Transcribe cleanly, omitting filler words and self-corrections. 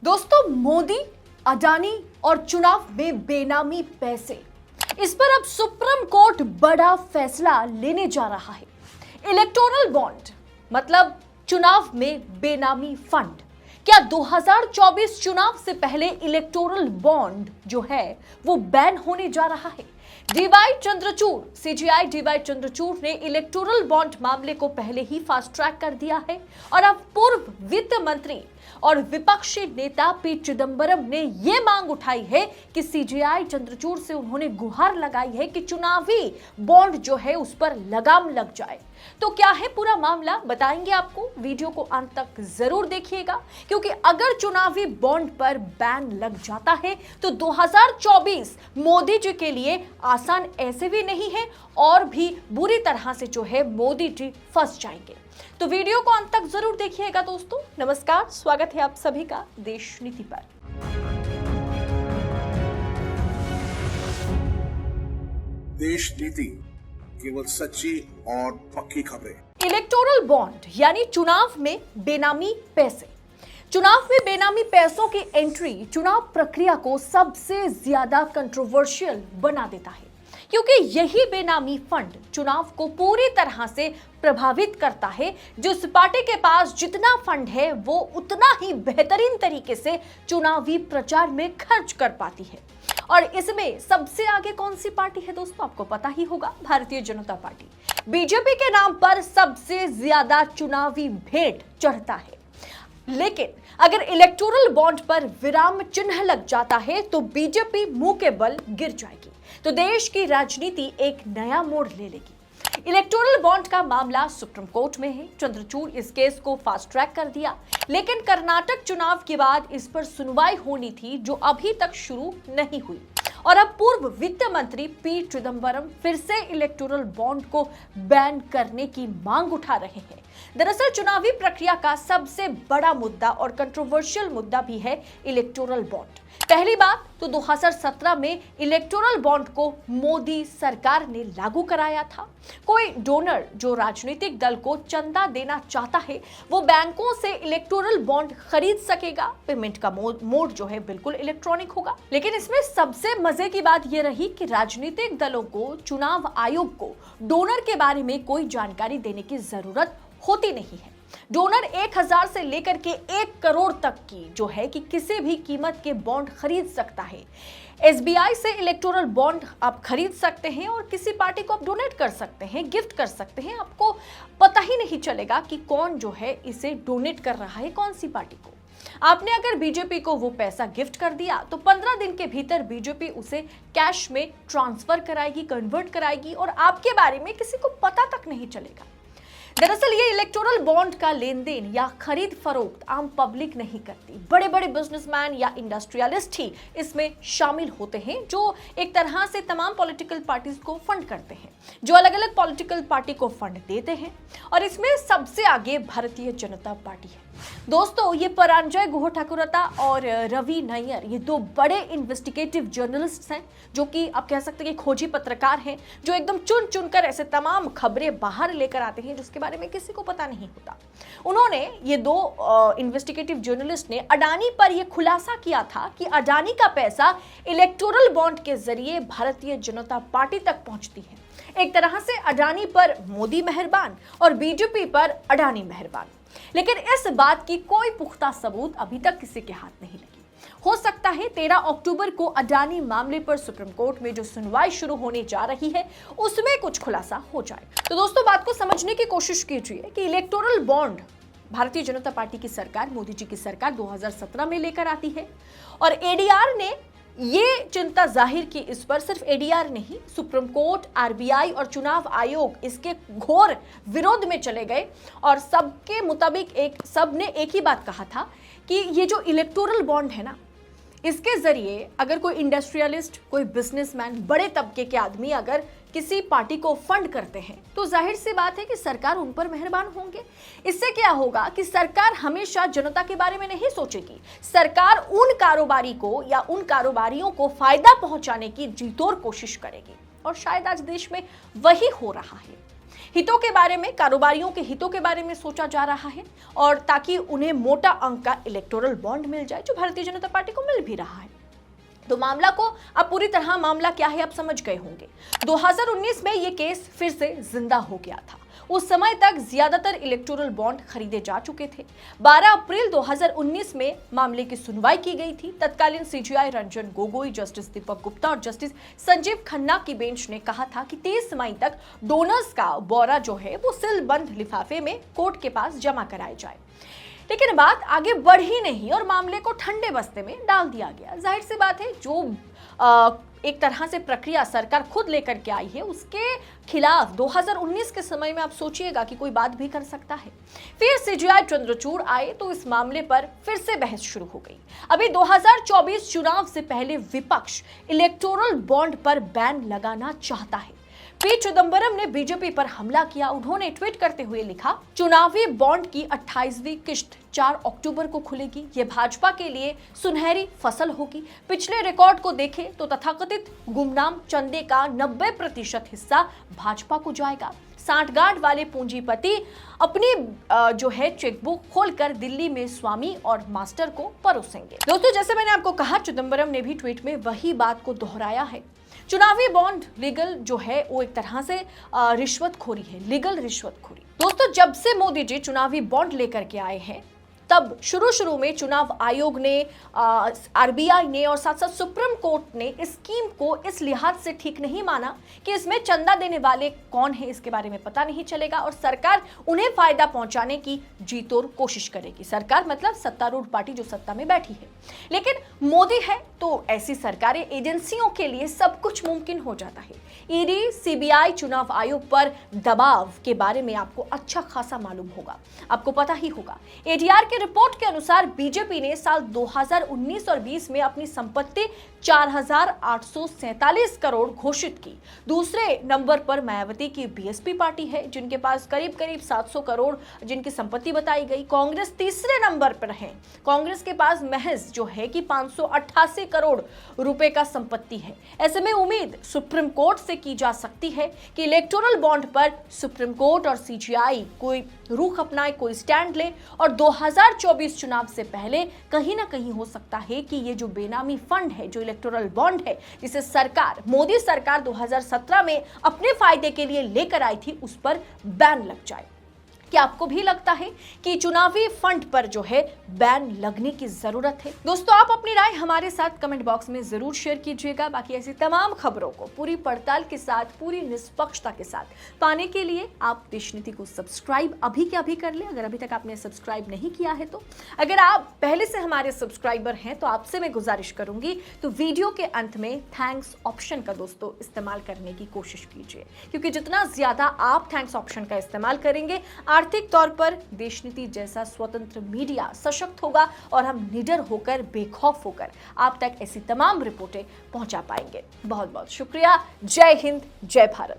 दोस्तों, मोदी, अडानी और चुनाव में बेनामी पैसे, इस पर अब सुप्रीम कोर्ट बड़ा फैसला लेने जा रहा है। इलेक्टोरल बॉन्ड मतलब चुनाव में बेनामी फंड। क्या 2024 चुनाव से पहले इलेक्टोरल बॉन्ड जो है वो बैन होने जा रहा है? DY Chandrachud, CJI DY Chandrachud ने इलेक्टोरल बॉन्ड मामले को पहले ही फास्ट ट्रैक कर दिया है और अब पूर्व वित्त मंत्री और विपक्षी नेता पी चिदंबरम ने यह मांग उठाई है कि सीजीआई चंद्रचूड़ से उन्होंने गुहार लगाई है कि चुनावी बॉन्ड जो है उस पर लगाम लग जाए। तो क्या है पूरा मामला, बताएंगे आपको। वीडियो को अंत तक जरूर देखिएगा, क्योंकि अगर चुनावी बॉन्ड पर बैन लग जाता है तो 2024 मोदी जी के लिए आसान ऐसे भी नहीं है और भी बुरी तरह से जो है मोदी जी फंस जाएंगे। तो वीडियो को अंत तक जरूर देखिएगा। दोस्तों नमस्कार, स्वागत है आप सभी का देश नीति पर। देश नीति, केवल सच्ची और पक्की खबरें। इलेक्टोरल बॉन्ड यानी चुनाव में बेनामी पैसे। चुनाव में बेनामी पैसों की एंट्री चुनाव प्रक्रिया को सबसे ज्यादा कंट्रोवर्शियल बना देता है, क्योंकि यही बेनामी फंड चुनाव को पूरी तरह से प्रभावित करता है। जिस पार्टी के पास जितना फंड है वो उतना ही बेहतरीन तरीके से चुनावी प्रचार में खर्च कर पाती है। और इसमें सबसे आगे कौन सी पार्टी है दोस्तों? आपको पता ही होगा, भारतीय जनता पार्टी। बीजेपी के नाम पर सबसे ज्यादा चुनावी भेंट चढ़ता है। लेकिन अगर इलेक्टोरल बॉन्ड पर विराम चिन्ह लग जाता है तो बीजेपी मुंह के बल गिर जाएगी, तो देश की राजनीति एक नया मोड़ ले लेगी। इलेक्टोरल बॉन्ड का मामला सुप्रीम कोर्ट में है। चंद्रचूड़ इस केस को फास्ट ट्रैक कर दिया, लेकिन कर्नाटक चुनाव के बाद इस पर सुनवाई होनी थी जो अभी तक शुरू नहीं हुई। और अब पूर्व वित्त मंत्री पी चिदंबरम फिर से इलेक्टोरल बॉन्ड को बैन करने की मांग उठा रहे हैं। दरअसल चुनावी प्रक्रिया का सबसे बड़ा मुद्दा और कंट्रोवर्शियल मुद्दा भी है इलेक्टोरल बॉन्ड। पहली बात तो 2017 में इलेक्टोरल बॉन्ड को मोदी सरकार ने लागू कराया था। कोई डोनर जो राजनीतिक दल को चंदा देना चाहता है वो बैंकों से इलेक्टोरल बॉन्ड खरीद सकेगा। पेमेंट का मोड जो है बिल्कुल इलेक्ट्रॉनिक होगा। लेकिन इसमें सबसे मजे की बात यह रही कि राजनीतिक दलों को चुनाव आयोग को डोनर के बारे में कोई जानकारी देने की जरूरत होती नहीं है। डोनर 1000 से लेकर के 1 करोड़ तक की जो है कि किसी भी कीमत के बॉन्ड खरीद सकता है। एसबीआई से इलेक्टोरल बॉन्ड आप खरीद सकते हैं और किसी पार्टी को आप डोनेट कर सकते हैं, गिफ्ट कर सकते हैं। आपको पता ही नहीं चलेगा कि कौन जो है इसे डोनेट कर रहा है, कौन सी पार्टी को। आपने अगर बीजेपी को वो पैसा गिफ्ट कर दिया तो 15 दिन के भीतर बीजेपी उसे कैश में ट्रांसफर कराएगी, कन्वर्ट कराएगी और आपके बारे में किसी को पता तक नहीं चलेगा। दरअसल ये इलेक्टोरल बॉन्ड का लेन देन या खरीद फरोख्त आम पब्लिक नहीं करती। बड़े बड़े बिजनेसमैन या इंडस्ट्रियलिस्ट ही इसमें शामिल होते हैं, जो एक तरह से तमाम पॉलिटिकल पार्टीज को फंड करते हैं, जो अलग अलग पॉलिटिकल पार्टी को फंड देते हैं। और इसमें सबसे आगे भारतीय जनता पार्टी है। दोस्तों ये परांजय गुहा ठाकुरता और रवि नैयर, ये 2 बड़े इन्वेस्टिगेटिव जर्नलिस्ट हैं, जो कि आप कह सकते हैं कि खोजी पत्रकार हैं, जो एकदम चुन चुनकर ऐसे तमाम खबरें बाहर लेकर आते हैं जिसके बारे में किसी को पता नहीं होता। उन्होंने ये 2 इन्वेस्टिगेटिव जर्नलिस्ट ने अडानी पर यह खुलासा किया था कि अडानी का पैसा इलेक्टोरल बॉन्ड के जरिए भारतीय जनता पार्टी तक पहुंचती है। एक तरह से अडानी पर मोदी मेहरबान और बीजेपी पर अडानी मेहरबान। लेकिन इस बात की कोई पुख्ता सबूत अभी तक किसी के हाथ नहीं लगी। हो सकता है 13 अक्टूबर को अडानी मामले पर सुप्रीम कोर्ट में जो सुनवाई शुरू होने जा रही है उसमें कुछ खुलासा हो जाए। तो दोस्तों बात को समझने की कोशिश कीजिए कि electoral bond Bharatiya Janata party की सरकार, मोदी जी की सरकार 2017 में लेकर आती है और एडीआर ने ये चिंता जाहिर की इस पर। सिर्फ एडीआर नहीं, सुप्रीम कोर्ट, आरबीआई और चुनाव आयोग इसके घोर विरोध में चले गए और सबके मुताबिक सबने एक ही बात कहा था कि ये जो इलेक्टोरल बॉन्ड है ना, इसके जरिए अगर कोई इंडस्ट्रियलिस्ट, कोई बिजनेसमैन, बड़े तबके के आदमी अगर किसी पार्टी को फंड करते हैं तो जाहिर सी बात है कि सरकार उन पर मेहरबान होंगे। इससे क्या होगा कि सरकार हमेशा जनता के बारे में नहीं सोचेगी। सरकार उन कारोबारी को या उन कारोबारियों को फायदा पहुंचाने की जीतोड़ कोशिश करेगी और शायद आज देश में वही हो रहा है। हितों के बारे में, कारोबारियों के हितों के बारे में सोचा जा रहा है, और ताकि उन्हें मोटा अंक का इलेक्टोरल बॉन्ड मिल जाए, जो भारतीय जनता पार्टी को मिल भी रहा है। तो मामला को अब पूरी तरह मामला क्या है आप समझ गए होंगे। 2019 में यह केस फिर से जिंदा हो गया था। उस समय तक ज्यादातर इलेक्टोरल बॉन्ड खरीदे जा चुके थे। 12 अप्रैल 2019 में मामले की सुनवाई की गई थी। तत्कालीन सीजेआई रंजन गोगोई, जस्टिस दीपक गुप्ता और जस्टिस संजीव खन्ना की बेंच ने कहा था कि 30 मई तक डोनर्स का ब्यौरा जो है वो सीलबंद लिफाफे में कोर्ट के पास जमा कराया जाए। लेकिन बात आगे बढ़ी नहीं और मामले को ठंडे बस्ते में डाल दिया गया। जाहिर सी बात है, जो एक तरह से प्रक्रिया सरकार खुद लेकर के आई है, उसके खिलाफ 2019 के समय में आप सोचिएगा कि कोई बात भी कर सकता है। फिर सीजेआई चंद्रचूड़ आए तो इस मामले पर फिर से बहस शुरू हो गई। अभी 2024 चुनाव से पहले विपक्ष इलेक्टोरल बॉन्ड पर बैन लगाना चाहता है। पी चिदंबरम ने बीजेपी पर हमला किया। उन्होंने ट्वीट करते हुए लिखा, चुनावी बॉन्ड की 28वीं किश्त 4 अक्टूबर को खुलेगी। ये भाजपा के लिए सुनहरी फसल होगी। पिछले रिकॉर्ड को देखें तो तथाकथित गुमनाम चंदे का 90% हिस्सा भाजपा को जाएगा। सांठगांठ वाले पूंजीपति अपनी जो है चेकबुक खोलकर दिल्ली में स्वामी और मास्टर को परोसेंगे। दोस्तों, जैसे मैंने आपको कहा, चिदंबरम ने भी ट्वीट में वही बात को दोहराया है। चुनावी बॉन्ड लीगल जो है वो एक तरह से रिश्वतखोरी है, लीगल रिश्वतखोरी। दोस्तों, जब से मोदी जी चुनावी बॉन्ड लेकर के आए हैं, तब शुरू में चुनाव आयोग ने, आरबीआई ने और साथ साथ सुप्रीम कोर्ट ने इस स्कीम को इस लिहाज से ठीक नहीं माना कि इसमें चंदा देने वाले कौन है इसके बारे में पता नहीं चलेगा और सरकार उन्हें फायदा पहुंचाने की जी तोड़ कोशिश करेगी। सरकार मतलब सत्तारूढ़ पार्टी जो सत्ता में बैठी है। लेकिन मोदी है तो ऐसी सरकारी एजेंसियों के लिए सब कुछ मुमकिन हो जाता है। ईडी, सीबीआई, चुनाव आयोग पर दबाव के बारे में आपको अच्छा खासा मालूम होगा, आपको पता ही होगा। एडीआर की रिपोर्ट के अनुसार बीजेपी ने साल 2019 और 20 में अपनी संपत्ति 4,847 करोड़ घोषित की। दूसरे नंबर पर मायावती की बीएसपी पार्टी है, जिनके पास करीब 700 करोड़ जिनकी संपत्ति बताई गई। कांग्रेस तीसरे नंबर पर है। कांग्रेस के पास महज जो है कि 588 करोड़ रुपए का संपत्ति है। ऐसे में उम्मीद सुप्रीम कोर्ट से की जा सकती है कि इलेक्टोरल बॉन्ड पर सुप्रीम कोर्ट और सीजीआई कोई रुख अपनाए, कोई स्टैंड ले और 2024 चुनाव से पहले कहीं ना कहीं हो सकता है कि ये जो बेनामी फंड है, जो इलेक्टोरल बॉन्ड है, जिसे सरकार, मोदी सरकार 2017 में अपने फायदे के लिए लेकर आई थी, उस पर बैन लग जाए। क्या आपको भी लगता है कि चुनावी फंड पर जो है बैन लगने की जरूरत है? दोस्तों, आप अपनी राय हमारे साथ कमेंट बॉक्स में जरूर शेयर कीजिएगा। बाकी ऐसी तमाम खबरों को पूरी पड़ताल के साथ, पूरी निष्पक्षता के साथ पाने के लिए आप देशनीति को सब्सक्राइब अभी के अभी कर लें, अगर अभी तक आपने सब्सक्राइब नहीं किया है तो। अगर आप पहले से हमारे सब्सक्राइबर हैं तो आपसे मैं गुजारिश करूंगी तो वीडियो के अंत में थैंक्स ऑप्शन का दोस्तों इस्तेमाल करने की कोशिश कीजिए, क्योंकि जितना ज्यादा आप थैंक्स ऑप्शन का इस्तेमाल करेंगे, आर्थिक तौर पर देशनीति जैसा स्वतंत्र मीडिया सशक्त होगा और हम निडर होकर, बेखौफ होकर आप तक ऐसी तमाम रिपोर्टें पहुंचा पाएंगे। बहुत बहुत शुक्रिया। जय हिंद, जय भारत।